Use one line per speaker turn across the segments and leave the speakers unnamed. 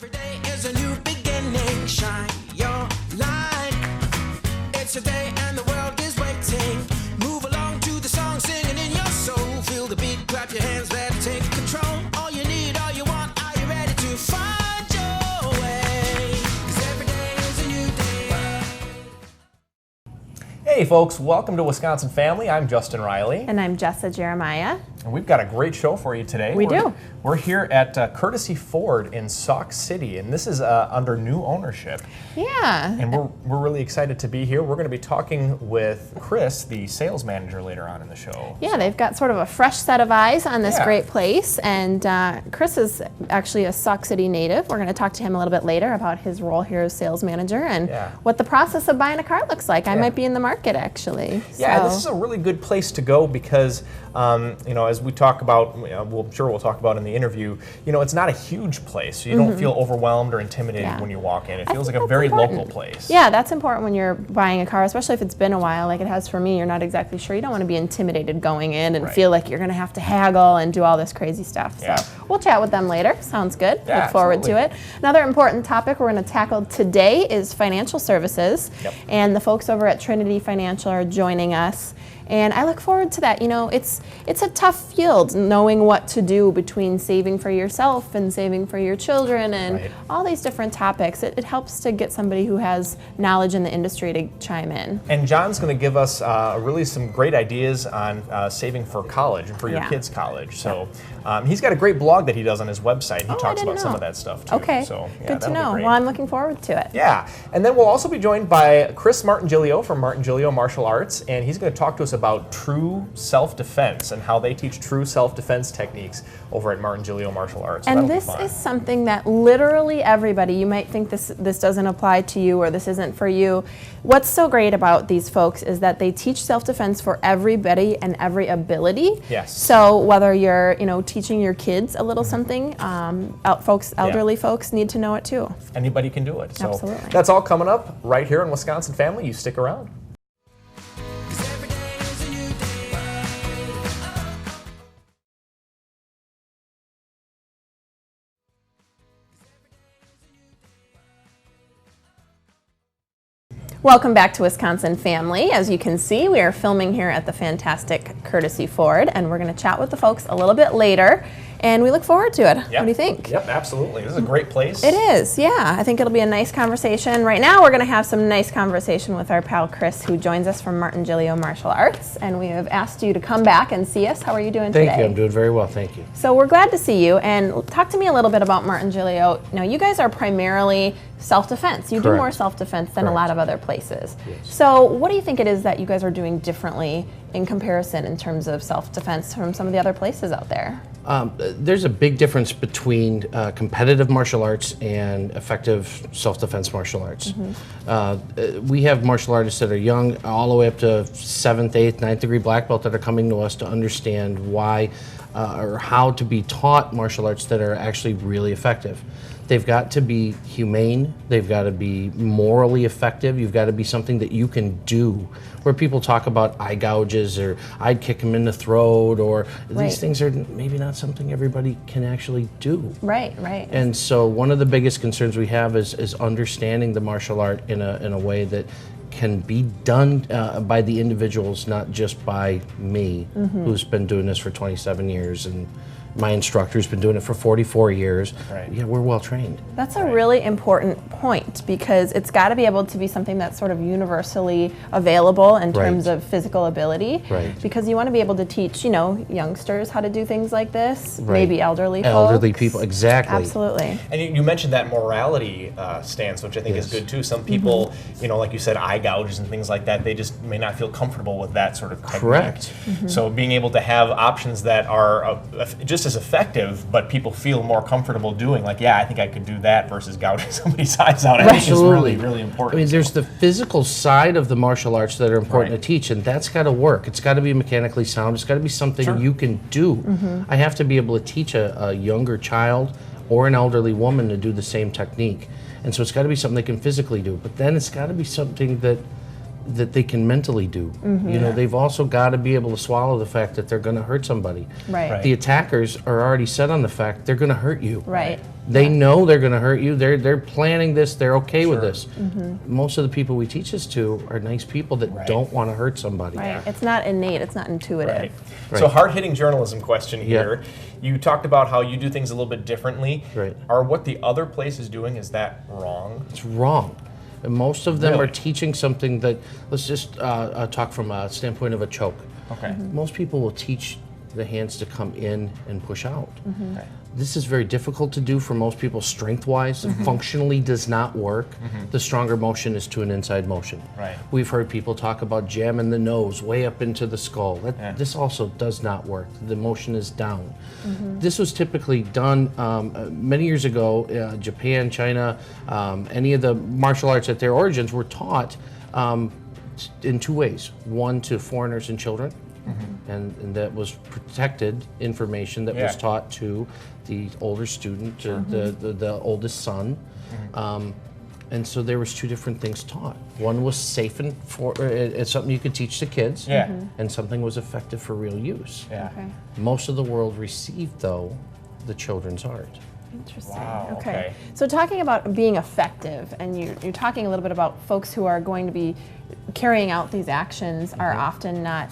Every day is a new beginning. Shine your light. It's a day and the world is waiting. Move along to the song, singing in your soul. Feel the beat, clap your hands, let's take control. All you need, all you want, are you ready to find your way? 'Cause every day is a new day.
Hey folks, welcome to Wisconsin Family. I'm Justin Riley.
And I'm Jessa Jeremiah.
And we've got a great show for you today.
We do.
We're here at Courtesy Ford in Sauk City, and this is under new ownership.
Yeah.
And we're really excited to be here. We're going to be talking with Chris, the sales manager, later on in the show.
Yeah, they've got sort of a fresh set of eyes on this
Yeah.
great place. And Chris is actually a Sauk City native. We're going to talk to him a little bit later about his role here as sales manager and what the process of buying a car looks like. I might be in the market, actually.
Yeah,
so.
This is a really good place to go because, as we talk about, I'm sure we'll talk about in the interview, it's not a huge place. So you don't feel overwhelmed or intimidated when you walk in. It feels like a very local place.
Yeah, that's important when you're buying a car, especially if it's been a while like it has for me. You're not exactly sure. You don't want to be intimidated going in and feel like you're going to have to haggle and do all this crazy stuff. So we'll chat with them later. Sounds good.
Yeah,
Look forward to it. Another important topic we're going to tackle today is financial services.
Yep.
And the folks over at Trinity Financial are joining us. And I look forward to that. It's a tough field, knowing what to do between saving for yourself and saving for your children and all these different topics. It helps to get somebody who has knowledge in the industry to chime in.
And John's going to give us really some great ideas on saving for college and for your kids' college. So he's got a great blog that he does on his website. He talks about some of that stuff too.
Okay,
so,
good to know. Well, I'm looking forward to it.
Yeah, and then we'll also be joined by Chris Martingilio from Martingilio Martial Arts, and he's going to talk to us about true self-defense and how they teach true self-defense techniques over at Martingilio Martial Arts. So
and this is something that literally everybody, you might think this doesn't apply to you or this isn't for you. What's so great about these folks is that they teach self-defense for everybody and every ability.
Yes.
So whether you're teaching your kids a little something, elderly folks need to know it too.
Anybody can do it. So
Absolutely.
That's all coming up right here in Wisconsin Family. You stick around.
Welcome back to Wisconsin Family. As you can see, we are filming here at the fantastic Courtesy Ford, and we're going to chat with the folks a little bit later, and we look forward to it. What do you think?
Yep, absolutely. This is a great place.
It is, yeah. I think it'll be a nice conversation. Right now, we're going to have some nice conversation with our pal Chris, who joins us from Martingilio Martial Arts, and we have asked you to come back and see us. How are you doing today?
Thank you. I'm doing very well, thank you.
So we're glad to see you, and talk to me a little bit about Martingilio. Now, you guys are primarily self-defense. You do more self-defense than a lot of other places.
Yes.
So what do you think it is that you guys are doing differently in comparison in terms of self-defense from some of the other places out there?
There's a big difference between competitive martial arts and effective self-defense martial arts. We have martial artists that are young, all the way up to 7th, 8th, 9th degree black belt that are coming to us to understand why or how to be taught martial arts that are actually really effective. They've got to be humane, they've got to be morally effective, you've got to be something that you can do. Where people talk about eye gouges or I'd kick them in the throat or these things are maybe not something everybody can actually do.
Right.
And so one of the biggest concerns we have is understanding the martial art in a way that can be done by the individuals, not just by me, who's been doing this for 27 years and my instructor's been doing it for 44 years. Yeah, we're well trained.
That's a really important point because it's got to be able to be something that's sort of universally available in terms of physical ability. Because you want to be able to teach, youngsters how to do things like this, maybe elderly folks.
Elderly people, exactly.
Absolutely.
And you mentioned that morality stance, which I think is good too. Some people, like you said, eye gouges and things like that, they just may not feel comfortable with that sort of technique.
Correct.
So being able to have options that are just as effective, but people feel more comfortable doing, I think I could do that versus gouging somebody's eyes out. I think is really, really important.
I mean, there's the physical side of the martial arts that are important to teach, and that's got to work. It's got to be mechanically sound. It's got to be something you can do. I have to be able to teach a younger child or an elderly woman to do the same technique. And so it's got to be something they can physically do. But then it's got to be something that that they can mentally do. You know, they've also got to be able to swallow the fact that they're going to hurt somebody.
Right.
The attackers are already set on the fact they're going to hurt you.
Right.
They know they're going to hurt you. They're planning this. They're okay with this. Most of the people we teach this to are nice people that don't want to hurt somebody.
Right. It's not innate. It's not intuitive.
Right. So hard-hitting journalism question here. You talked about how you do things a little bit differently.
Right.
Are what the other place is doing, is that wrong?
It's wrong. And most of them
Really?
are teaching something that, let's just talk from a standpoint of a choke.
Okay.
Most people will teach the hands to come in and push out.
Okay.
This is very difficult to do for most people strength-wise. Functionally does not work. The stronger motion is to an inside motion.
Right.
We've heard people talk about jamming the nose way up into the skull. This also does not work. The motion is down. This was typically done many years ago. Japan, China, any of the martial arts at their origins were taught in two ways. One, to foreigners and children. And that was protected information that was taught to the older student, the oldest son. And so there was two different things taught. One was safe and it's something you could teach to kids, and something was effective for real use.
Okay.
Most of the world received, though, the children's art.
Interesting.
Wow,
Okay.
okay.
So talking about being effective, and you're talking a little bit about folks who are going to be carrying out these actions are often not,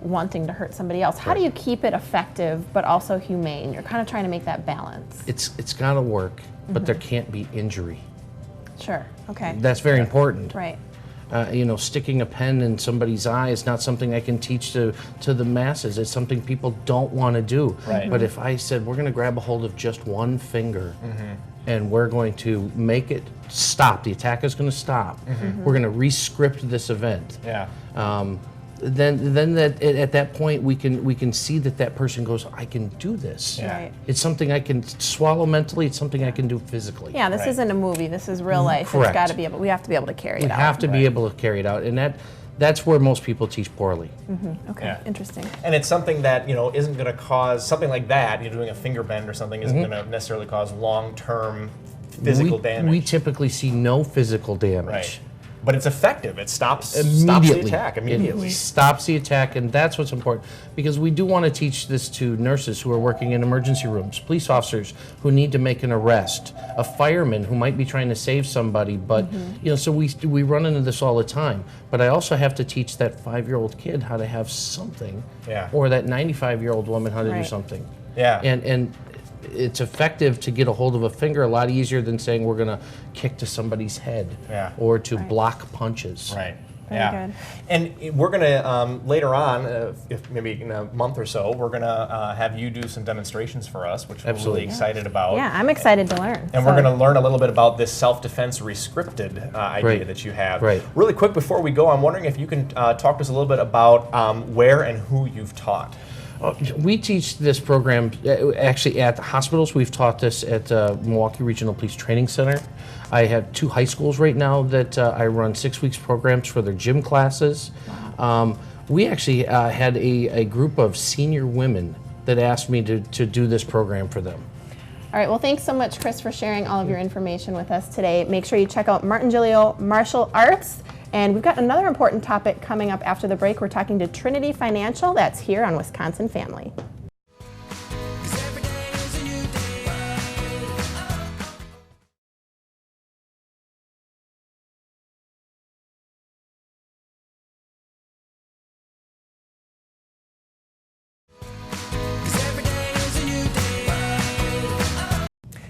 wanting to hurt somebody else. How do you keep it effective but also humane? You're kind of trying to make that balance.
It's got to work, but there can't be injury.
Sure. Okay.
That's very important.
Right.
Sticking a pen in somebody's eye is not something I can teach to the masses. It's something people don't want to do.
Right.
But if I said, we're going to grab a hold of just one finger and we're going to make it stop, the attack is going to stop, we're going to re-script this event.
Yeah.
Then at that point we can see that person goes, I can do this.
Yeah.
Right.
It's something I can swallow mentally. It's something I can do physically.
Yeah, this isn't a movie. This is real life.
Correct.
It's got to be able. We have to be able to carry it
We
out.
have to be able to carry it out, and that's where most people teach poorly.
Okay.
Yeah.
Interesting.
And it's something that isn't going to cause something like that. Doing a finger bend or something isn't going to necessarily cause long-term physical damage.
We typically see no physical damage.
Right. But it's effective. It stops the
Immediately.
attack immediately.
It stops the attack, and that's what's important, because we do want to teach this to nurses who are working in emergency rooms, police officers who need to make an arrest, a fireman who might be trying to save somebody, but so we run into this all the time. But I also have to teach that 5-year-old kid how to have something, or that 95-year-old woman how to do something.
Yeah.
And it's effective to get a hold of a finger a lot easier than saying we're going to kick to somebody's head or to block punches.
Right.
Very good.
And we're going to, later on, if maybe in a month or so, we're going to have you do some demonstrations for us, which we're really excited about.
Yeah, I'm excited to learn.
And we're going to learn a little bit about this self-defense rescripted idea that you have.
Right.
Really quick before we go, I'm wondering if you can talk to us a little bit about where and who you've taught.
We teach this program actually at the hospitals. We've taught this at Milwaukee Regional Police Training Center. I have 2 high schools right now that I run 6 weeks programs for their gym classes. We actually had a group of senior women that asked me to do this program for them.
All right, well, thanks so much, Chris, for sharing all of your information with us today. Make sure you check out Martin Giglio Martial Arts. And we've got another important topic coming up after the break. We're talking to Trinity Financial. That's here on Wisconsin Family.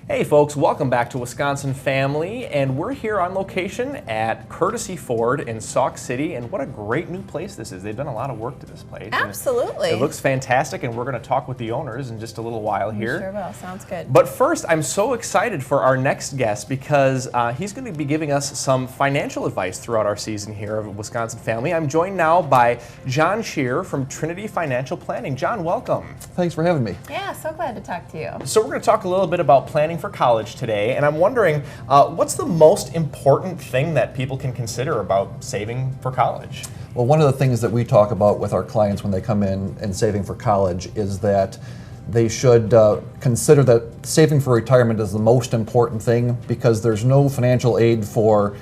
Hey folks, welcome back to Wisconsin Family, and we're here on location at Courtesy Ford in Sauk City, and what a great new place this is. They've done a lot of work to this place.
Absolutely.
It looks fantastic, and we're going to talk with the owners in just a little while here.
Sure will. Sounds good.
But first, I'm so excited for our next guest because he's going to be giving us some financial advice throughout our season here of Wisconsin Family. I'm joined now by John Shear from Trinity Financial Planning. John, welcome.
Thanks for having me.
Yeah, so glad to talk to you.
So we're going to talk a little bit about planning for college today, and I'm wondering what's the most important thing that people can consider about saving for college?
Well, one of the things that we talk about with our clients when they come in and saving for college is that they should consider that saving for retirement is the most important thing, because there's no financial aid for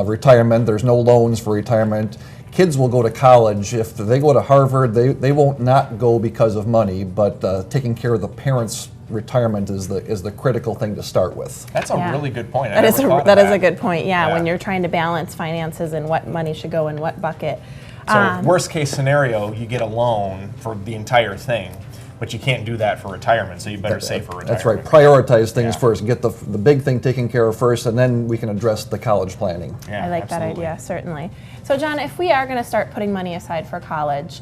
retirement. There's no loans for retirement. Kids will go to college. If they go to Harvard, they won't not go because of money, but taking care of the parents' retirement is the critical thing to start with.
That's a really good point.
That is a good point. Yeah, when you're trying to balance finances and what money should go in what bucket.
So worst case scenario, you get a loan for the entire thing, but you can't do that for retirement, so you better save for retirement.
That's right. Prioritize things first. Get the big thing taken care of first, and then we can address the college planning.
Yeah,
I like that idea, certainly. So John, if we are going to start putting money aside for college,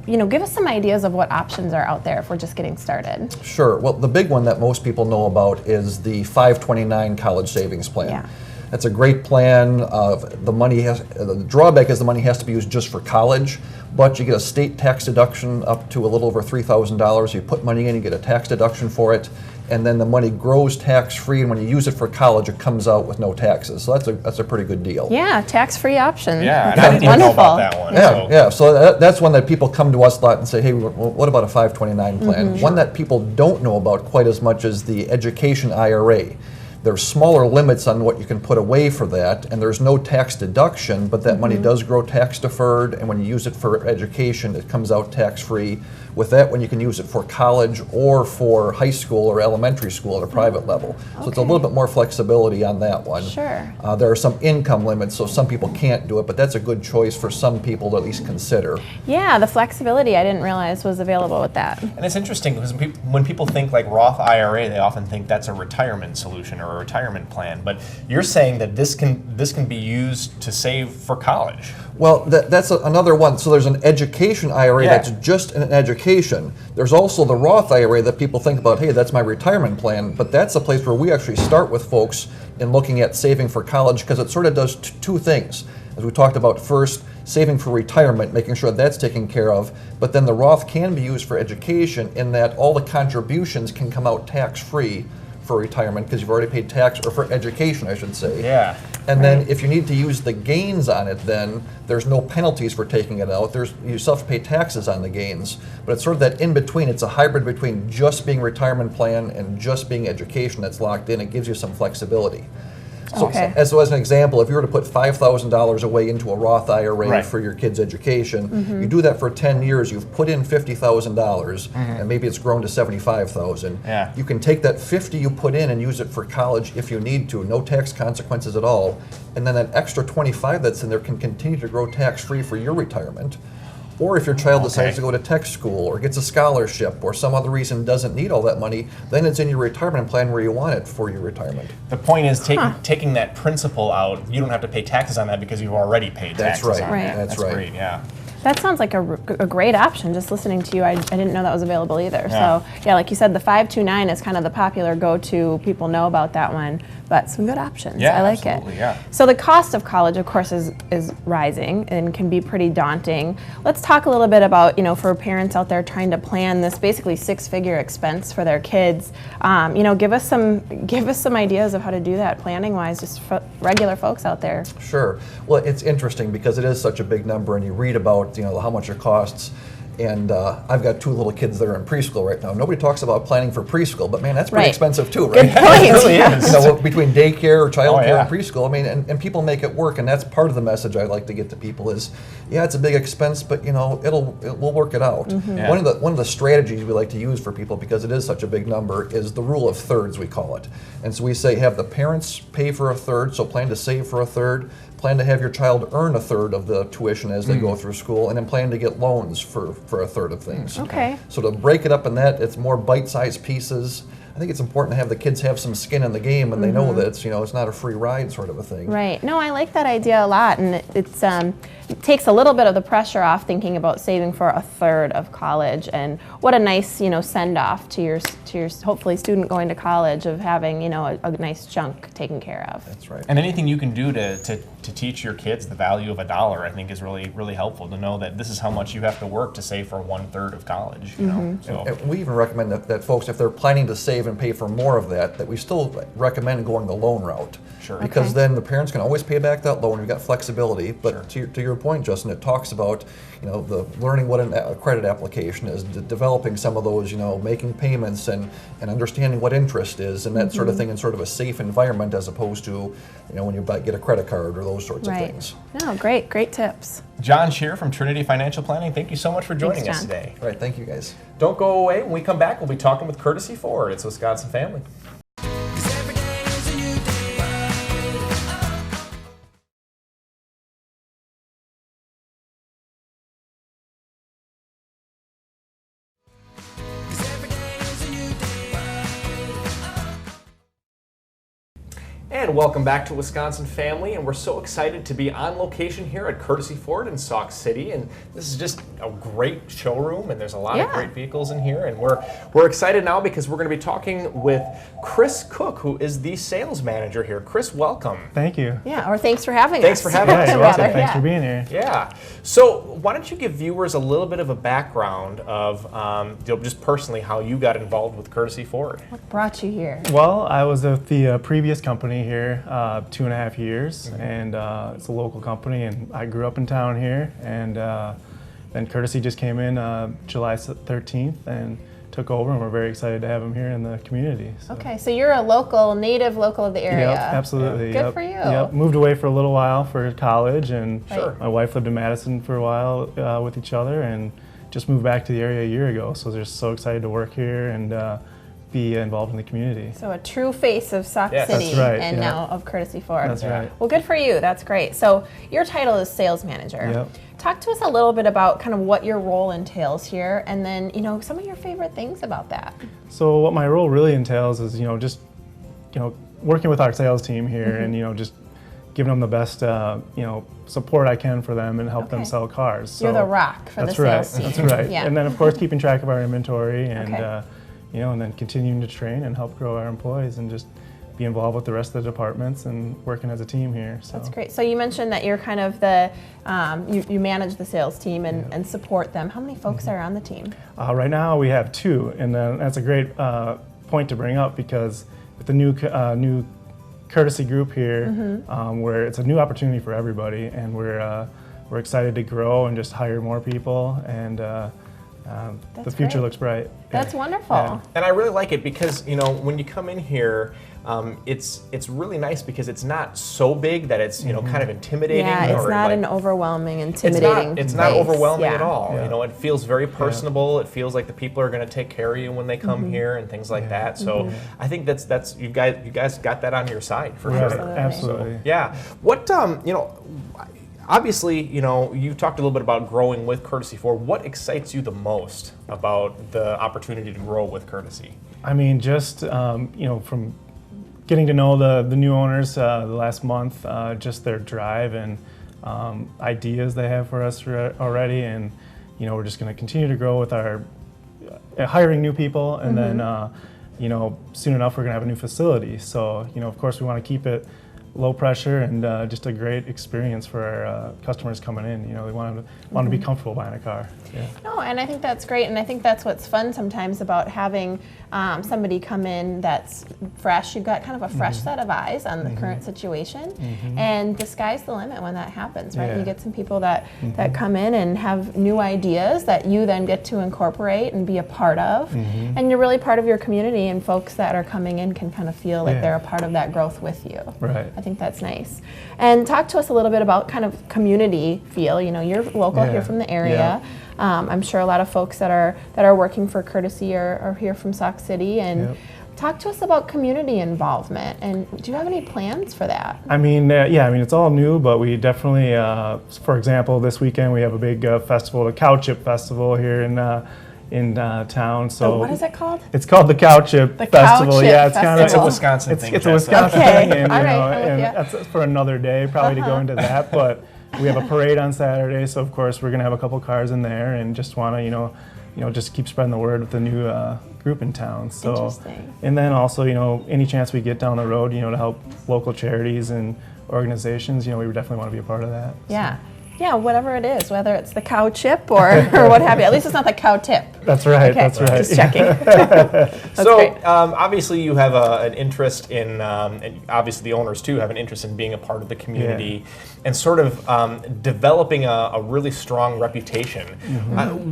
give us some ideas of what options are out there if we're just getting started.
Sure. Well, the big one that most people know about is the 529 college savings plan.
Yeah.
That's a great plan. The drawback is the money has to be used just for college, but you get a state tax deduction up to a little over $3,000. You put money in, you get a tax deduction for it, and then the money grows tax-free, and when you use it for college, it comes out with no taxes. So that's a pretty good deal.
Yeah, tax-free option.
Yeah, I didn't even know about that one.
Yeah. So that's one that people come to us a lot and say, hey, what about a 529 plan? One that people don't know about quite as much is the education IRA. There's smaller limits on what you can put away for that, and there's no tax deduction, but that money does grow tax deferred, and when you use it for education, it comes out tax-free. With that one, you can use it for college or for high school or elementary school at a private level. So it's a little bit more flexibility on that one.
Sure.
There are some income limits, so some people can't do it, but that's a good choice for some people to at least consider.
Yeah, the flexibility I didn't realize was available with that.
And it's interesting because when people think like Roth IRA, they often think that's a retirement solution or a retirement plan. But you're saying that this can be used to save for college.
Well, that's another one. So there's an education IRA that's just an education. There's also the Roth IRA that people think about, hey, that's my retirement plan, but that's a place where we actually start with folks in looking at saving for college because it sort of does two things. As we talked about first, saving for retirement, making sure that's taken care of, but then the Roth can be used for education in that all the contributions can come out tax-free for retirement because you've already paid tax, or for education, I should say.
Yeah.
And then if you need to use the gains on it, then there's no penalties for taking it out. You still have to pay taxes on the gains. But it's sort of that in between. It's a hybrid between just being retirement plan and just being education that's locked in. It gives you some flexibility. So as an example, if you were to put $5,000 away into a Roth IRA for your kid's education, you do that for 10 years, you've put in $50,000, and maybe it's grown to $75,000.
Yeah.
You can take that $50,000 you put in and use it for college if you need to, no tax consequences at all, and then that extra $25,000 that's in there can continue to grow tax-free for your retirement. Or if your child decides to go to tech school or gets a scholarship or some other reason doesn't need all that money, then it's in your retirement plan where you want it for your retirement.
The point is taking that principal out, you don't have to pay taxes on that because you've already paid taxes on it.
That's right.
Great, yeah.
That sounds like a great option. Just listening to you, I didn't know that was available either. So yeah, like you said, the 529 is kind of the popular go-to. People know about that one, but some good options.
Yeah,
I like
absolutely,
it.
Yeah.
So the cost of college, of course, is rising and can be pretty daunting. Let's talk a little bit about, for parents out there trying to plan this basically six-figure expense for their kids. Give us some ideas of how to do that planning-wise, just for regular folks out there.
Sure. Well, it's interesting because it is such a big number, and you read about how much it costs. And I've got two little kids that are in preschool right now. Nobody talks about planning for preschool, but man, that's pretty expensive too, right?
Good point.
It really is.
Between daycare or childcare and preschool, and people make it work, and that's part of the message I like to get to people is, it's a big expense, but we'll work it out.
Yeah.
One of the strategies we like to use for people, because it is such a big number, is the rule of thirds, we call it. And so we say have the parents pay for a third, so plan to save for a third. Plan to have your child earn a third of the tuition as they go through school, and then plan to get loans for a third of things.
Okay.
So to break it up in that, it's more bite-sized pieces. I think it's important to have the kids have some skin in the game, and they know that it's not a free ride sort of a thing.
Right. No, I like that idea a lot, and it takes a little bit of the pressure off thinking about saving for a third of college. And what a nice send off to your hopefully student going to college of having a nice chunk taken care of.
That's right.
And anything you can do to teach your kids the value of $1, I think is really, really helpful to know that this is how much you have to work to save for 1/3 of college. So.
And we even recommend that folks, if they're planning to save even pay for more of that, that we still recommend going the loan route.
Sure.
Because
Okay.
then the parents can always pay back that loan. You've got flexibility. But to your point, Justin, it talks about, the learning what a credit application is, developing some of those, making payments and understanding what interest is and that sort of thing in sort of a safe environment, as opposed to, when you get a credit card or those sorts of
Right.
things.
No, great tips.
John Shear from Trinity Financial Planning, thank you so much for joining
Thanks,
us
John.
today.
All right, thank you guys.
Don't go away. When we come back, we'll be talking with Courtesy Ford. It's Wisconsin Family.
'Cause every day is a new day.
And welcome back to Wisconsin Family, and we're so excited to be on location here at Courtesy Ford in Sauk City, and this is just a great showroom, and there's a lot of great vehicles in here, and we're excited now because we're going to be talking with Chris Cook, who is the sales manager here. Chris, welcome.
Thank you.
Yeah, or thanks for having
Thanks
us.
for having us.
Yeah, you're welcome.
Rather,
Thanks
yeah.
for being here.
Yeah. So why don't you give viewers a little bit of a background of just personally how you got involved with Courtesy Ford?
What brought you here?
Well, I was with the previous company here 2.5 years, and it's a local company, and I grew up in town here, and then Courtesy just came in July 13th and took over, and we're very excited to have him here in the community. So.
Okay, so you're a native local of the area.
Yep, absolutely.
Good
Yep.
for you.
Yep. Moved away for a little while for college, and
Sure.
my wife lived in Madison for a while with each other, and just moved back to the area a year ago. So they're so excited to work here and be involved in the community.
So a true face of Sauk
Yes.
City
That's right,
and
yeah.
now of Courtesy Ford.
That's right.
Well, good for you. That's great. So your title is sales manager.
Yep.
Talk to us a little bit about kind of what your role entails here, and then some of your favorite things about that.
So what my role really entails is, just, working with our sales team here and, just giving them the best, support I can for them and help them
Okay.
sell cars. So
You're the rock for the
that's right.
sales team.
That's right.
Yeah.
And then of course keeping track of our inventory and,
Okay.
and then continuing to train and help grow our employees and just be involved with the rest of the departments and working as a team here. So.
That's great. So you mentioned that you're kind of the, you manage the sales team and support them. How many folks are on the team?
Right now we have 2, and that's a great point to bring up because with the new Courtesy group here, where it's a new opportunity for everybody, and we're excited to grow and just hire more people, and the
That's
future
great.
looks bright.
That's wonderful.
Yeah.
And I really like it because when you come in here, it's really nice because it's not so big that it's kind of intimidating.
Yeah, it's
or
not
like,
an overwhelming, intimidating
It's not
place.
overwhelming
Yeah.
at all.
Yeah.
It feels very personable. It feels like the people are going to take care of you when they come here and things like that. So I think that's you guys got that on your side for
Right,
sure.
absolutely.
Yeah. What obviously, you talked a little bit about growing with Courtesy Ford. What excites you the most about the opportunity to grow with Courtesy?
I mean, just from getting to know the new owners the last month, just their drive and ideas they have for us already, and we're just going to continue to grow with our hiring new people, and then soon enough we're going to have a new facility. So of course we want to keep it low pressure and just a great experience for our customers coming in. They want to be comfortable buying a car. Yeah.
No, and I think that's great, and I think that's what's fun sometimes about having somebody come in that's fresh. You've got kind of a fresh set of eyes on the current situation, and the sky's the limit when that happens, right?
Yeah.
You get some people that come in and have new ideas that you then get to incorporate and be a part of, and you're really part of your community, and folks that are coming in can kind of feel like
Yeah.
they're a part of that growth with you.
Right.
I think that's nice. And talk to us a little bit about kind of community feel. You're local
Yeah.
here from the area. I'm sure a lot of folks that are working for Courtesy are here from Sauk City. And
Yep.
talk to us about community involvement. And do you have any plans for that?
I mean, it's all new, but we definitely, for example, this weekend we have a big festival, the Cow Chip Festival here in town. So
What is it called?
It's called the Cow Chip
The Cow
Festival.
Chip
Yeah, it's kind of
It's a Wisconsin thing.
It's a
Jess.
Wisconsin
Okay.
thing, and,
All right, I'm with
and
ya.
that's for another day, probably to go into that. But we have a parade on Saturday, so of course we're gonna have a couple cars in there, and just want to, just keep spreading the word with the new group in town. So,
Interesting.
and then also, any chance we get down the road, to help local charities and organizations, we would definitely want to be a part of that.
Yeah. Yeah, whatever it is, whether it's the cow chip or what have you. At least it's not the cow tip.
That's right.
Okay,
That's right.
just checking.
So
great.
obviously you have an interest in, and obviously the owners too have an interest in being a part of the community and sort of developing a really strong reputation.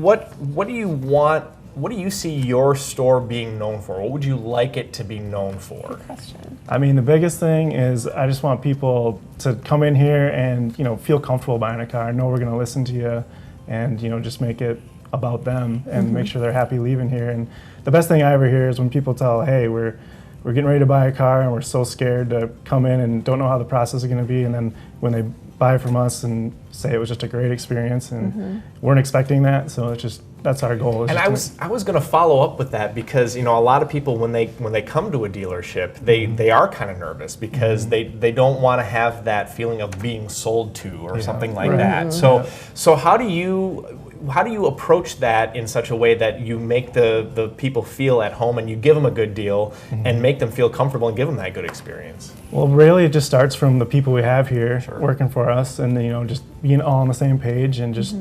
What do you want? What do you see your store being known for? What would you like it to be known for?
Question.
I mean, the biggest thing is I just want people to come in here and feel comfortable buying a car. Know we're going to listen to you, and just make it about them and make sure they're happy leaving here. And the best thing I ever hear is when people tell, "Hey, we're getting ready to buy a car and we're so scared to come in and don't know how the process is going to be," and then when they buy from us and say it was just a great experience and weren't expecting that, so it's just that's our goal.
And I was going to follow up with that because a lot of people when they come to a dealership they are kind of nervous because they don't want to have that feeling of being sold to or something like that. So how do you approach that in such a way that you make the people feel at home and you give them a good deal and make them feel comfortable and give them that good experience?
Well, really, it just starts from the people we have here working for us, and just being all on the same page and just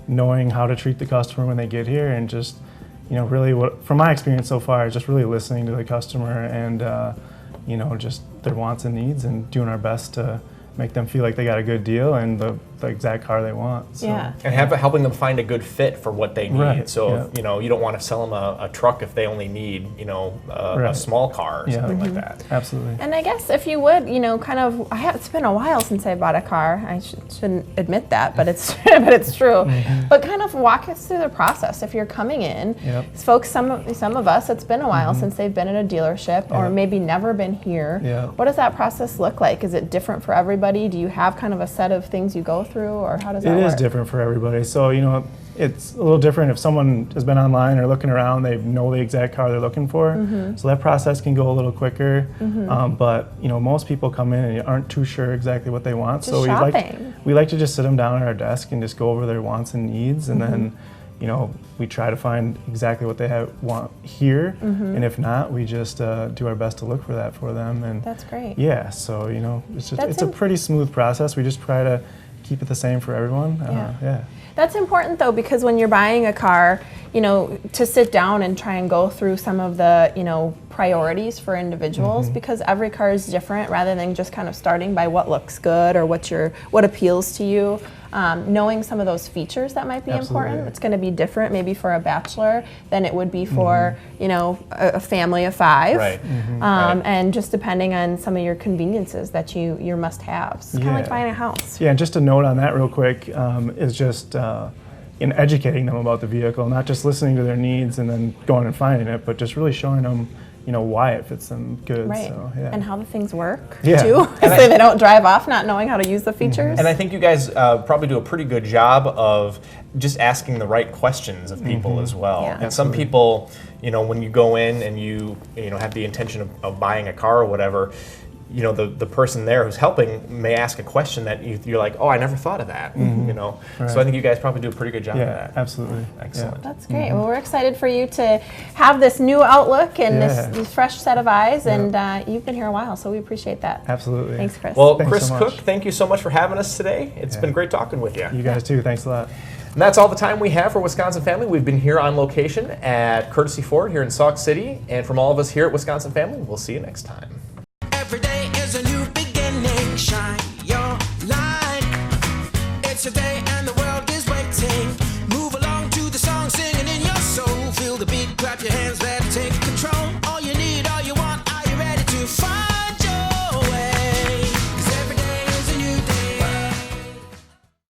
knowing how to treat the customer when they get here, and just really what from my experience so far is just really listening to the customer and just their wants and needs and doing our best to make them feel like they got a good deal and the exact car they want. So.
Yeah.
And helping them find a good fit for what they need.
Right,
So you don't want to sell them a truck if they only need a small car or something like that.
Absolutely.
And I guess if you would, it's been a while since I bought a car. I shouldn't admit that, but it's it's true. But kind of walk us through the process. If you're coming in, folks, some of us, it's been a while since they've been at a dealership or maybe never been here. What does that process look like? Is it different for everybody? Do you have kind of a set of things you go through, or how does that work?
It is different for everybody. So, it's a little different if someone has been online or looking around, they know the exact car they're looking for. So that process can go a little quicker. But, most people come in and aren't too sure exactly what they want.
Just
so
shopping.
we like to just sit them down at our desk and just go over their wants and needs. And then, we try to find exactly what they want here. And if not, we just do our best to look for that for them. And
that's great.
Yeah, so, it's a pretty smooth process. We just try to keep it the same for everyone.
That's important though, because when you're buying a car, to sit down and try and go through some of the, priorities for individuals, because every car is different, rather than just kind of starting by what looks good or what appeals to you. Knowing some of those features that might be important, it's going to be different maybe for a bachelor than it would be for a family of 5.
Right.
And just depending on some of your conveniences that your must-haves. It's kind of like buying a house.
Yeah, and just a note on that real quick is just in educating them about the vehicle, not just listening to their needs and then going and finding it, but just really showing them why it fits them good.
Right.
So,
and how the things work
Yeah.
too, so they don't drive off not knowing how to use the features.
And I think you guys probably do a pretty good job of just asking the right questions of people as well.
Yeah.
And some people, when you go in and you have the intention of buying a car or whatever, the person there who's helping may ask a question that you're like, oh, I never thought of that. So I think you guys probably do a pretty good job of that.
Absolutely.
Excellent.
That's great. Well, we're excited for you to have this new outlook and this fresh set of eyes, and you've been here a while, so we appreciate that.
Absolutely.
Thanks, Chris.
Well,
Thanks
Chris
so much.
Cook, thank you so much for having us today. It's been great talking with you.
You guys too. Thanks a lot.
And that's all the time we have for Wisconsin Family. We've been here on location at Courtesy Ford here in Sauk City. And from all of us here at Wisconsin Family, we'll see you next time.